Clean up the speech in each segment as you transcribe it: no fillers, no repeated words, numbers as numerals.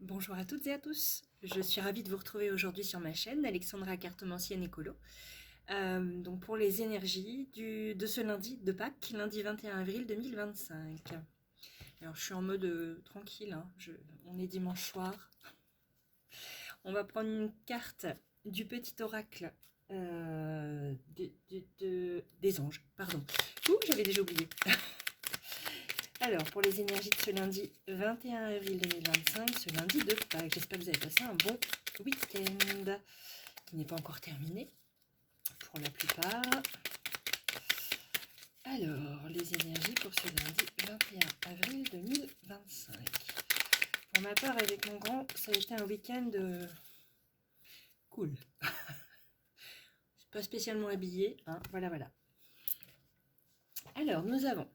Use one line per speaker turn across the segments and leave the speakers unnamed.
Bonjour à toutes et à tous, je suis ravie de vous retrouver aujourd'hui sur ma chaîne, Alexandra Cartomancienne Écolo. Donc pour les énergies de ce lundi de Pâques, lundi 21 avril 2025. Alors je suis en mode tranquille, hein, on est dimanche soir. On va prendre une carte du petit oracle des anges, pardon. Ouh, j'avais déjà oublié. Alors, pour les énergies de ce lundi 21 avril 2025, ce lundi de Pâques, j'espère que vous avez passé un bon week-end qui n'est pas encore terminé pour la plupart. Alors, les énergies pour ce lundi 21 avril 2025. Pour ma part, avec mon grand, ça a été un week-end cool. Pas spécialement habillé, hein, voilà. Alors, nous avons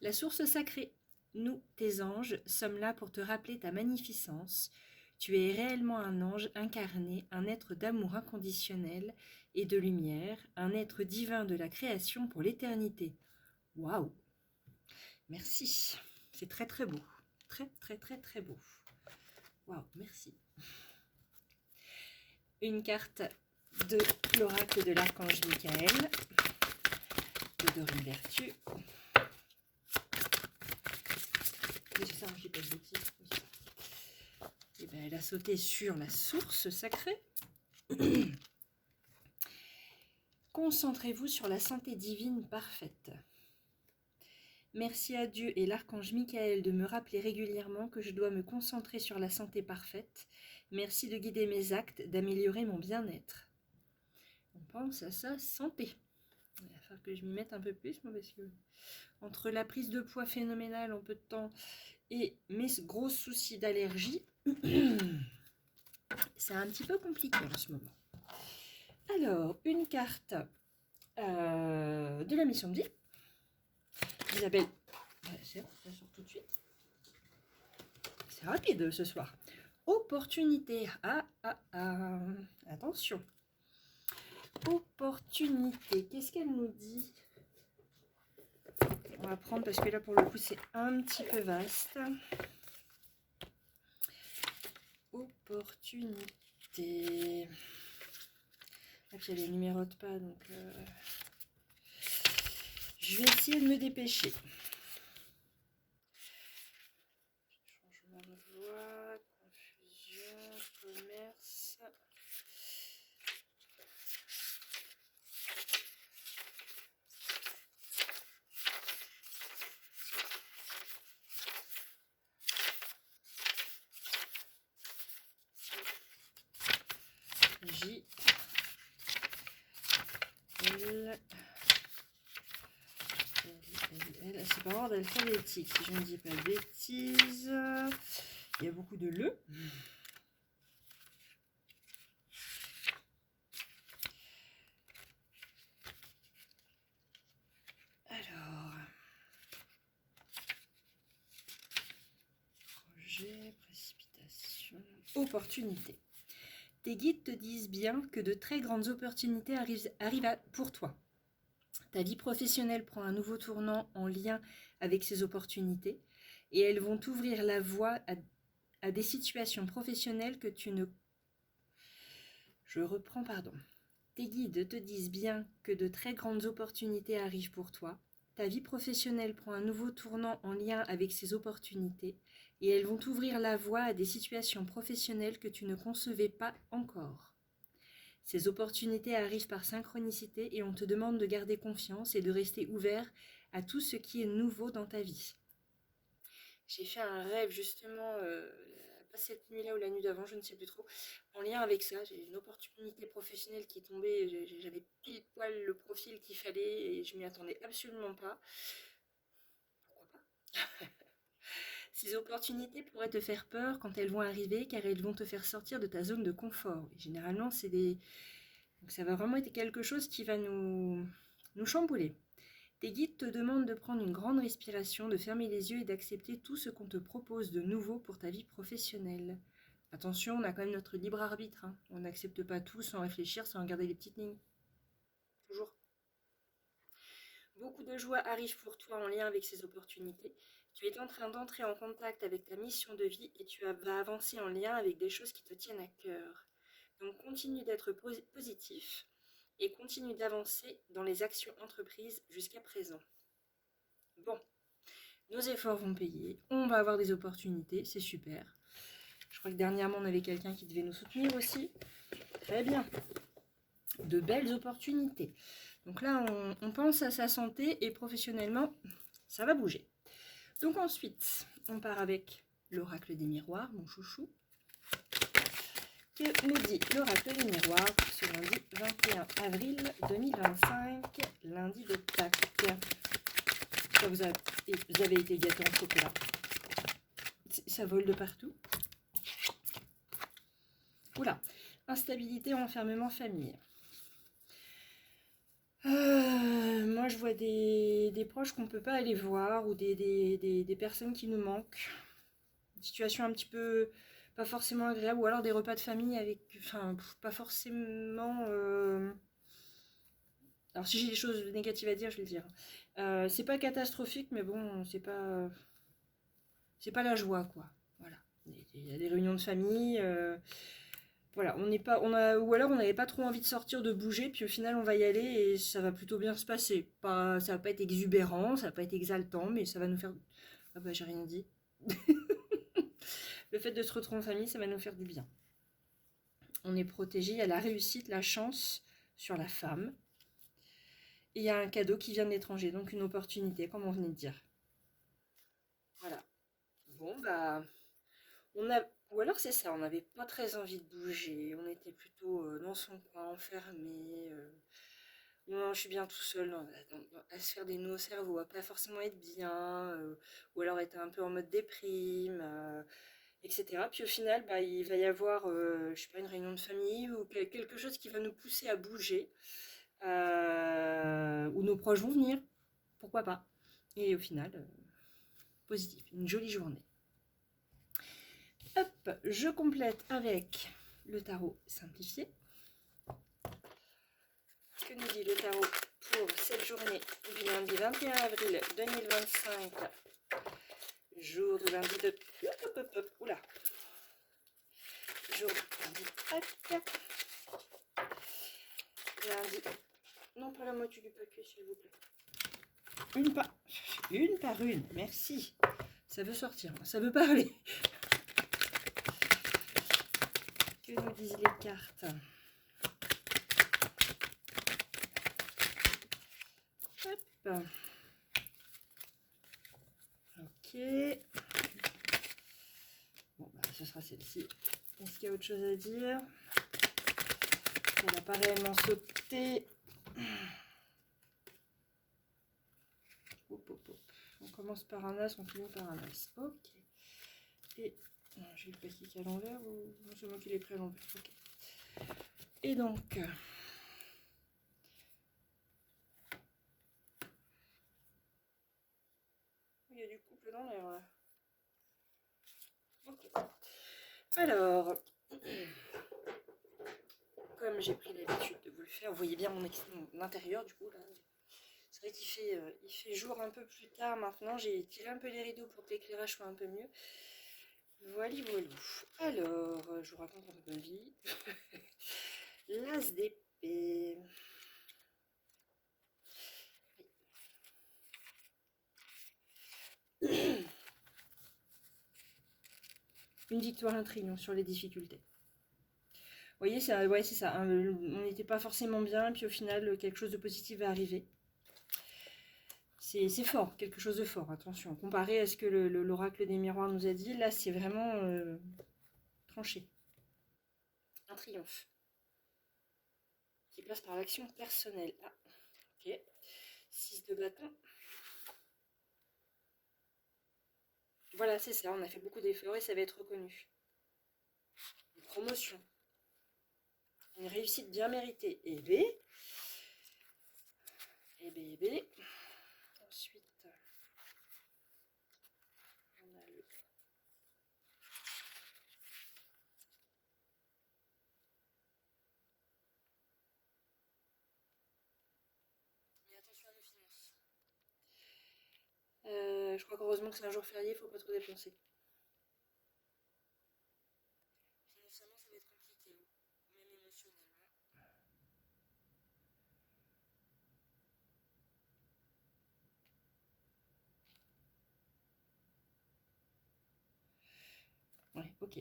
la source sacrée. Nous, tes anges, sommes là pour te rappeler ta magnificence. Tu es réellement un ange incarné, un être d'amour inconditionnel et de lumière, un être divin de la création pour l'éternité. Waouh! Merci. C'est très très beau. Très beau. Waouh, merci. Une carte de l'oracle de l'archange Michael, de Dorine Vertu. C'est ça, je dis pas de bêtises. Et bien, elle a sauté sur la source sacrée. Concentrez-vous sur la santé divine parfaite. Merci à Dieu et l'archange Michael de me rappeler régulièrement que je dois me concentrer sur la santé parfaite. Merci de guider mes actes, d'améliorer mon bien-être. On pense à sa santé. Il va falloir que je m'y mette un peu plus, moi, parce que entre la prise de poids phénoménale en peu de temps et mes gros soucis d'allergie, c'est un petit peu compliqué en ce moment. Alors, une carte de la mission de vie. Isabelle, ça sort tout de suite. C'est rapide ce soir. Opportunité. Attention. Opportunité. Qu'est-ce qu'elle nous dit? On va prendre parce que là, pour le coup, c'est un petit peu vaste. Opportunité. Et puis elle ne numérote pas, donc je vais essayer de me dépêcher. Changement de voie, confusion, commerce. J. L. C'est par ordre alphabétique, si je ne dis pas de bêtises. Il y a beaucoup de le. Alors, projet, précipitation, opportunité. Tes guides te disent bien que de très grandes opportunités arrivent pour toi. Ta vie professionnelle prend un nouveau tournant en lien avec ces opportunités et elles vont t'ouvrir la voie à des situations professionnelles que tu ne... Je reprends, pardon. Tes guides te disent bien que de très grandes opportunités arrivent pour toi. Ta vie professionnelle prend un nouveau tournant en lien avec ces opportunités et elles vont t'ouvrir la voie à des situations professionnelles que tu ne concevais pas encore. Ces opportunités arrivent par synchronicité et on te demande de garder confiance et de rester ouvert à tout ce qui est nouveau dans ta vie. J'ai fait un rêve justement, pas cette nuit-là ou la nuit d'avant, je ne sais plus trop, en lien avec ça. J'ai une opportunité professionnelle qui est tombée, j'avais pile poil le profil qu'il fallait et je m'y attendais absolument pas. Pourquoi pas? Ces opportunités pourraient te faire peur quand elles vont arriver car elles vont te faire sortir de ta zone de confort. Et généralement, donc ça va vraiment être quelque chose qui va nous chambouler. Tes guides te demandent de prendre une grande respiration, de fermer les yeux et d'accepter tout ce qu'on te propose de nouveau pour ta vie professionnelle. Attention, on a quand même notre libre arbitre, hein. On n'accepte pas tout sans réfléchir, sans regarder les petites lignes. Toujours. Beaucoup de joie arrive pour toi en lien avec ces opportunités. Tu es en train d'entrer en contact avec ta mission de vie et tu vas avancer en lien avec des choses qui te tiennent à cœur. Donc continue d'être positif et continue d'avancer dans les actions entreprises jusqu'à présent. Bon, nos efforts vont payer, on va avoir des opportunités, c'est super. Je crois que dernièrement on avait quelqu'un qui devait nous soutenir aussi. Très bien. De belles opportunités. Donc là, on pense à sa santé et professionnellement, ça va bouger. Donc ensuite, on part avec l'oracle des miroirs, mon chouchou. Que nous dit l'oracle des miroirs pour ce lundi 21 avril 2025, lundi de Pâques. Vous avez été gâtés en chocolat. Ça vole de partout. Oula, instabilité, enfermement, famille. Moi, je vois des proches qu'on ne peut pas aller voir ou des personnes qui nous manquent. Une situation un petit peu pas forcément agréable ou alors des repas de famille avec, enfin, pas forcément. Alors, si j'ai des choses négatives à dire, je vais le dire. C'est pas catastrophique, mais bon, c'est pas la joie, quoi. Voilà. Il y a des réunions de famille. Voilà, ou alors on n'avait pas trop envie de sortir, de bouger, puis au final on va y aller et ça va plutôt bien se passer. Ça va pas être exubérant, ça va pas être exaltant, mais ça va nous faire. Ah bah j'ai rien dit. Le fait de se retrouver en famille, ça va nous faire du bien. On est protégé, il y a la réussite, la chance sur la femme. Et il y a un cadeau qui vient de l'étranger, donc une opportunité, comme on venait de dire. Voilà. Bon bah, ou alors c'est ça, on n'avait pas très envie de bouger, on était plutôt dans son coin, enfermé. Non, je suis bien tout seul à se faire des nœuds au cerveau, à pas forcément être bien, ou alors être un peu en mode déprime, etc. Puis au final, bah, il va y avoir, je sais pas, une réunion de famille ou quelque chose qui va nous pousser à bouger, où nos proches vont venir, pourquoi pas. Et au final, positif, une jolie journée. Hop, je complète avec le tarot simplifié. Que nous dit le tarot pour cette journée du lundi 21 avril 2025, jour de lundi de... Oula. Jour de lundi Pâques. Lundi... Non, pas la moitié du paquet, s'il vous plaît. Une par une, merci. Ça veut sortir, ça veut parler. Que nous disent les cartes? Hop. Ok. Bon, bah, ce sera celle-ci. Est-ce qu'il y a autre chose à dire? Elle n'a pas réellement sauté. On commence par un as, on finit par un as. Ok. Et j'ai le paquet à l'envers ou c'est moi qui l'ai pris à l'envers? Ok. Et donc, il y a du couple dans l'air là. Ok. Alors, comme j'ai pris l'habitude de vous le faire, vous voyez bien mon intérieur du coup là. C'est vrai qu'il fait, il fait jour un peu plus tard maintenant. J'ai tiré un peu les rideaux pour que l'éclairage soit un peu mieux. Voilà, voilà. Alors, je vous raconte un peu ma vie. L'as d'épée. Une victoire, un triomphe sur les difficultés. Vous voyez, ouais, c'est ça. Hein, on n'était pas forcément bien, puis au final, quelque chose de positif va arriver. C'est fort, quelque chose de fort, attention. Comparé à ce que l'oracle des miroirs nous a dit, là, c'est vraiment tranché. Un triomphe. Qui passe par l'action personnelle. Ah, ok. 6 de bâton. Voilà, c'est ça, on a fait beaucoup d'efforts et ça va être reconnu. Une promotion. Une réussite bien méritée. Et B. Et B, et B. Ensuite, on a le... Mais attention à nos finances. Ouais, je crois qu'heureusement que c'est un jour férié, il faut pas trop dépenser. Financièrement, ça va être compliqué, même émotionnellement. Ouais, ok.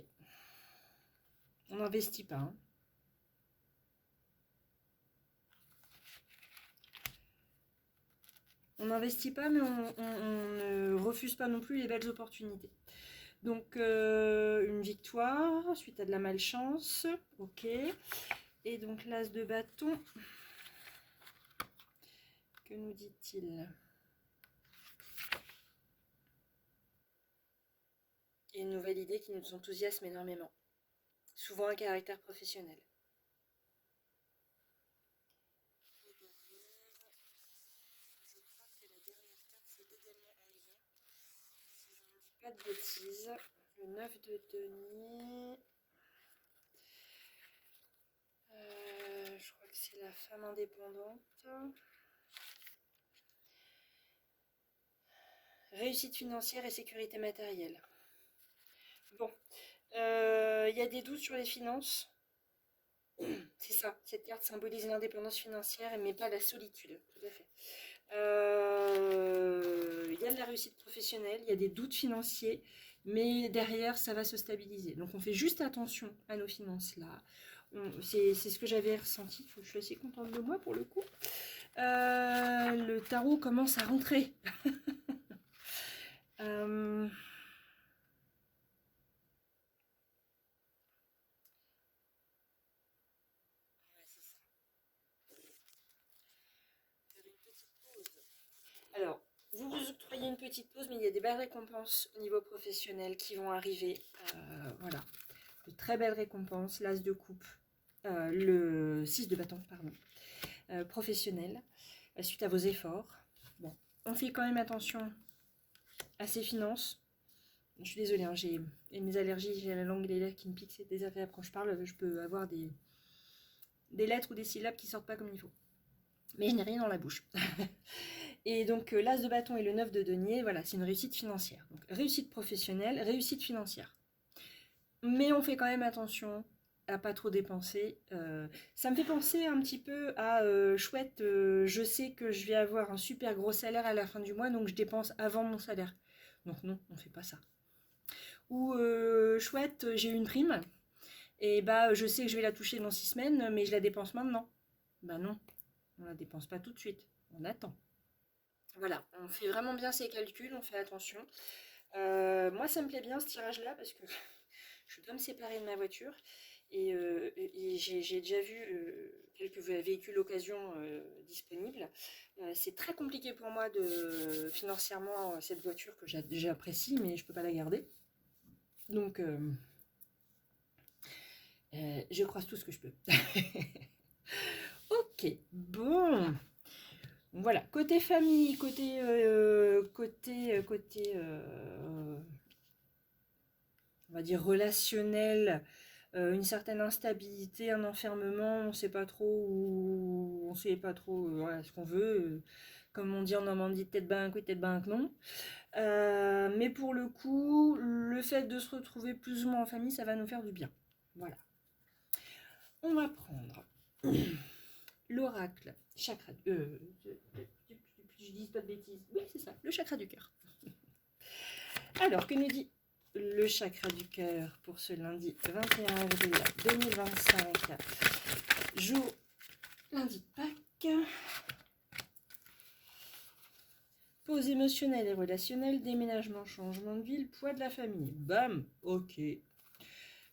On n'investit pas, hein. On n'investit pas, mais on ne refuse pas non plus les belles opportunités. Donc, une victoire suite à de la malchance. Ok. Et donc, l'as de bâton. Que nous dit-il? Et une nouvelle idée qui nous enthousiasme énormément. Souvent un caractère professionnel. Et derrière, je crois que la dernière carte, c'est également un lien. Si je ne dis pas de bêtises, le 9 de denier. Je crois que c'est la femme indépendante. Réussite financière et sécurité matérielle. Bon, il y a des doutes sur les finances. C'est ça, cette carte symbolise l'indépendance financière, mais pas la solitude, tout à fait. Il y a de la réussite professionnelle, il y a des doutes financiers, mais derrière, ça va se stabiliser. Donc on fait juste attention à nos finances là. C'est ce que j'avais ressenti, je suis assez contente de moi pour le coup. Le tarot commence à rentrer. euh, ouais, c'est ça. Faire une petite pause. Alors, vous vous octroyez une petite pause, mais il y a des belles récompenses au niveau professionnel qui vont arriver. Voilà, de très belles récompenses. L'as de coupe, le 6 de bâton, pardon, professionnel, suite à vos efforts. Bon, on fait quand même attention à ses finances. Je suis désolée, hein, j'ai mes allergies, j'ai la langue et les lèvres qui me piquent, c'est désagréable quand je parle. Je peux avoir des lettres ou des syllabes qui sortent pas comme il faut. Mais je n'ai rien dans la bouche. Et donc l'as de bâton et le 9 de denier, voilà, c'est une réussite financière. Donc réussite professionnelle, réussite financière. Mais on fait quand même attention à pas trop dépenser. Ça me fait penser un petit peu à chouette, je sais que je vais avoir un super gros salaire à la fin du mois, donc je dépense avant mon salaire. Donc non, on fait pas ça. Ou chouette, j'ai eu une prime, et bah je sais que je vais la toucher dans 6 semaines, mais je la dépense maintenant. Bah non, on la dépense pas tout de suite, on attend. Voilà, on fait vraiment bien ses calculs, on fait attention. Moi, ça me plaît bien ce tirage-là parce que je dois me séparer de ma voiture et j'ai déjà vu quelques véhicules d'occasion disponibles. C'est très compliqué pour moi de financièrement cette voiture que j'apprécie, mais je peux pas la garder. Donc, je croise tout ce que je peux. Ok, bon. Voilà, côté famille, on va dire relationnel, une certaine instabilité, un enfermement, on sait pas trop où, on sait pas trop voilà, ce qu'on veut. Comme on dit en Normandie, tête banque, oui, tête banque, non. Mais pour le coup, le fait de se retrouver plus ou moins en famille, ça va nous faire du bien. Voilà. On va prendre l'oracle, chakra. Je dis pas de bêtises. Oui, c'est ça, le chakra du cœur. Alors, que nous dit le chakra du cœur pour ce lundi 21 avril 2025, jour lundi de Pâques? Pause émotionnelle et relationnelle, déménagement, changement de ville, poids de la famille. Bam, ok.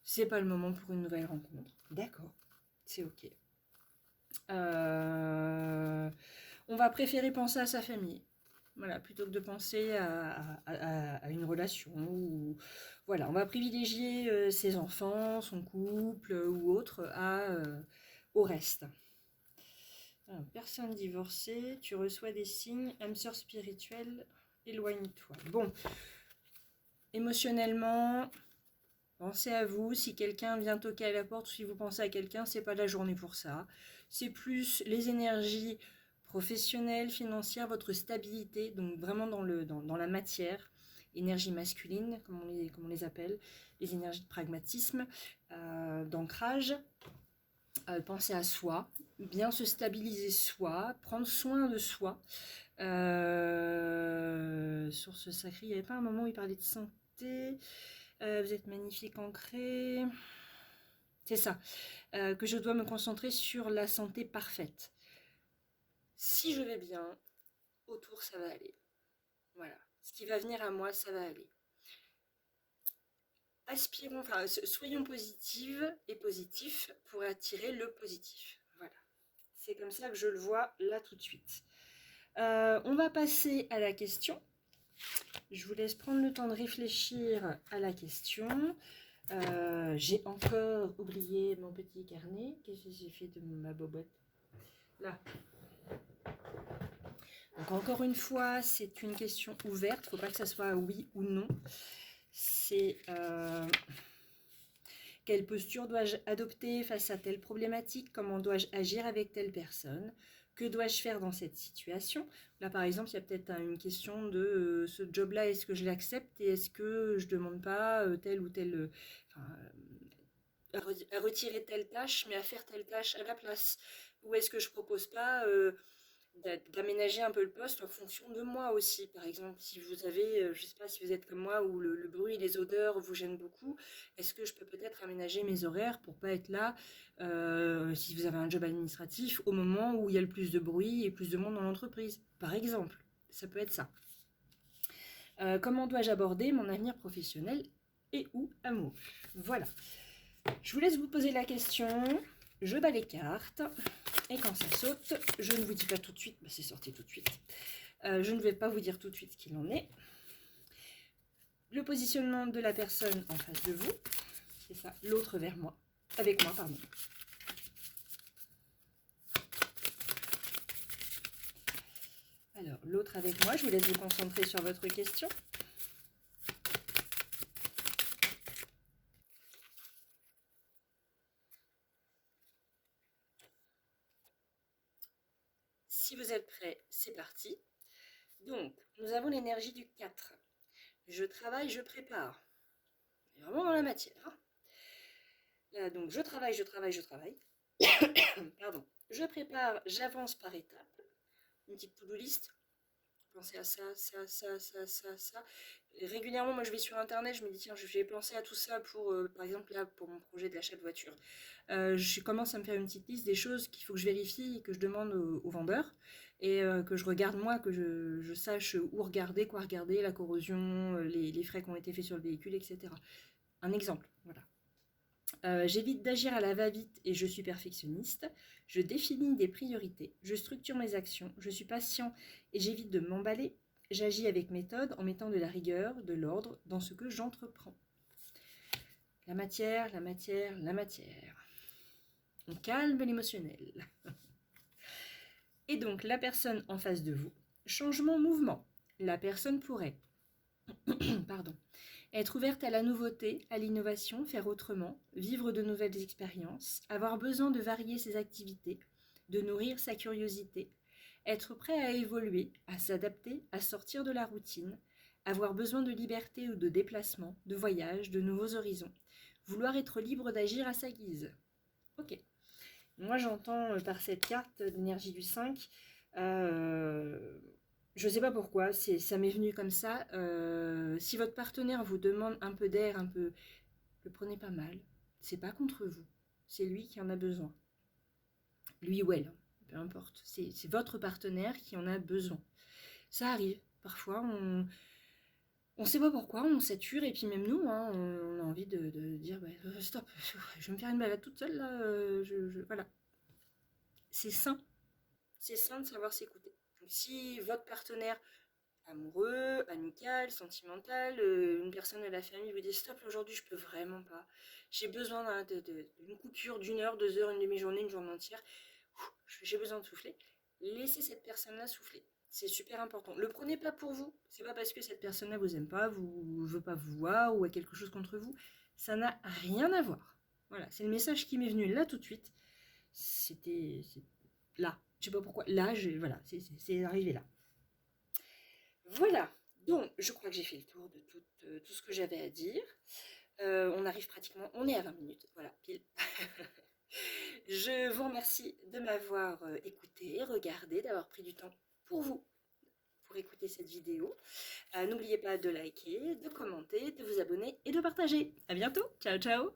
C'est pas le moment pour une nouvelle rencontre. D'accord, c'est ok. On va préférer penser à sa famille. Voilà, plutôt que de penser à une relation. Ou, voilà, on va privilégier ses enfants, son couple ou autre au reste. Alors, personne divorcée, tu reçois des signes, âme sœur spirituelle, éloigne-toi. Bon, émotionnellement, pensez à vous. Si quelqu'un vient toquer à la porte ou si vous pensez à quelqu'un, c'est pas la journée pour ça. C'est plus les énergies professionnelle, financière, votre stabilité, donc vraiment dans la matière, énergie masculine, comme on les appelle, les énergies de pragmatisme, d'ancrage, penser à soi, bien se stabiliser soi, prendre soin de soi. Source sacrée, il n'y avait pas un moment où il parlait de santé, vous êtes magnifique, ancré, c'est ça, que je dois me concentrer sur la santé parfaite. Si je vais bien, autour ça va aller. Voilà, ce qui va venir à moi, ça va aller. Aspirons, enfin, soyons positives et positifs pour attirer le positif. Voilà, c'est comme ça que je le vois là tout de suite. On va passer à la question. Je vous laisse prendre le temps de réfléchir à la question. J'ai encore oublié mon petit carnet. Qu'est-ce que j'ai fait de ma bobotte? Là. Donc encore une fois, c'est une question ouverte. Il ne faut pas que ça soit oui ou non. C'est quelle posture dois-je adopter face à telle problématique? Comment dois-je agir avec telle personne? Que dois-je faire dans cette situation? Là, par exemple, il y a peut-être une question de ce job-là, est-ce que je l'accepte et est-ce que je ne demande pas telle ou telle... à retirer telle tâche, mais à faire telle tâche à la place? Ou est-ce que je ne propose pas d'aménager un peu le poste en fonction de moi aussi? Par exemple, si vous avez, je ne sais pas si vous êtes comme moi, où le bruit et les odeurs vous gênent beaucoup, est-ce que je peux peut-être aménager mes horaires pour pas être là, si vous avez un job administratif, au moment où il y a le plus de bruit et plus de monde dans l'entreprise? Par exemple, ça peut être ça. Comment dois-je aborder mon avenir professionnel et ou amoureux? Voilà. Je vous laisse vous poser la question, je bats les cartes, et quand ça saute, je ne vous dis pas tout de suite, bah c'est sorti tout de suite, je ne vais pas vous dire tout de suite ce qu'il en est. Le positionnement de la personne en face de vous, c'est ça, l'autre vers moi, avec moi, pardon. Alors, l'autre avec moi, je vous laisse vous concentrer sur votre question. Si vous êtes prêts, c'est parti. Donc, nous avons l'énergie du 4. Je travaille, je prépare. Vraiment dans la matière. Hein. Là, donc, je travaille. Pardon. Je prépare, j'avance par étapes. Une petite to-do list. Pensez à ça. Et régulièrement, moi, je vais sur Internet, je me dis, tiens, je vais penser à tout ça pour, par exemple, là, pour mon projet d'achat de voiture. Je commence à me faire une petite liste des choses qu'il faut que je vérifie et que je demande au vendeur. Et que je regarde moi, que je sache où regarder, quoi regarder, la corrosion, les frais qui ont été faits sur le véhicule, etc. Un exemple, voilà. J'évite d'agir à la va-vite et je suis perfectionniste. Je définis des priorités, je structure mes actions, je suis patient et j'évite de m'emballer. J'agis avec méthode en mettant de la rigueur, de l'ordre dans ce que j'entreprends. La matière. On calme l'émotionnel. Et donc, la personne en face de vous, changement, mouvement. La personne pourrait être ouverte à la nouveauté, à l'innovation, faire autrement, vivre de nouvelles expériences, avoir besoin de varier ses activités, de nourrir sa curiosité, être prêt à évoluer, à s'adapter, à sortir de la routine, avoir besoin de liberté ou de déplacement, de voyage, de nouveaux horizons, vouloir être libre d'agir à sa guise. Ok. Moi, j'entends par cette carte d'énergie du 5, je ne sais pas pourquoi, ça m'est venu comme ça. Si votre partenaire vous demande un peu d'air, le prenez pas mal. C'est pas contre vous, c'est lui qui en a besoin. Lui ou elle, peu importe. C'est votre partenaire qui en a besoin. Ça arrive. Parfois, on ne sait pas pourquoi, on sature, et puis même nous, hein, on a envie de dire bah, stop, je vais me faire une balade toute seule là, voilà. C'est sain de savoir s'écouter. Donc, si votre partenaire amoureux, amical, sentimental, une personne de la famille vous dit stop, aujourd'hui je peux vraiment pas, j'ai besoin d'une coupure d'une heure, 2 heures, une demi-journée, une journée entière, j'ai besoin de souffler, laissez cette personne-là souffler. C'est super important. Le prenez pas pour vous. C'est pas parce que cette personne-là vous aime pas, vous veut pas vous voir ou a quelque chose contre vous. Ça n'a rien à voir. Voilà, c'est le message qui m'est venu là tout de suite. C'était là. Je sais pas pourquoi. Là, voilà, c'est arrivé là. Voilà. Donc, je crois que j'ai fait le tour de tout ce que j'avais à dire. On arrive pratiquement, on est à 20 minutes, voilà, pile. Je vous remercie de m'avoir écouté, regardé, d'avoir pris du temps pour vous, pour écouter cette vidéo. N'oubliez pas de liker, de commenter, de vous abonner et de partager. À bientôt, ciao ciao.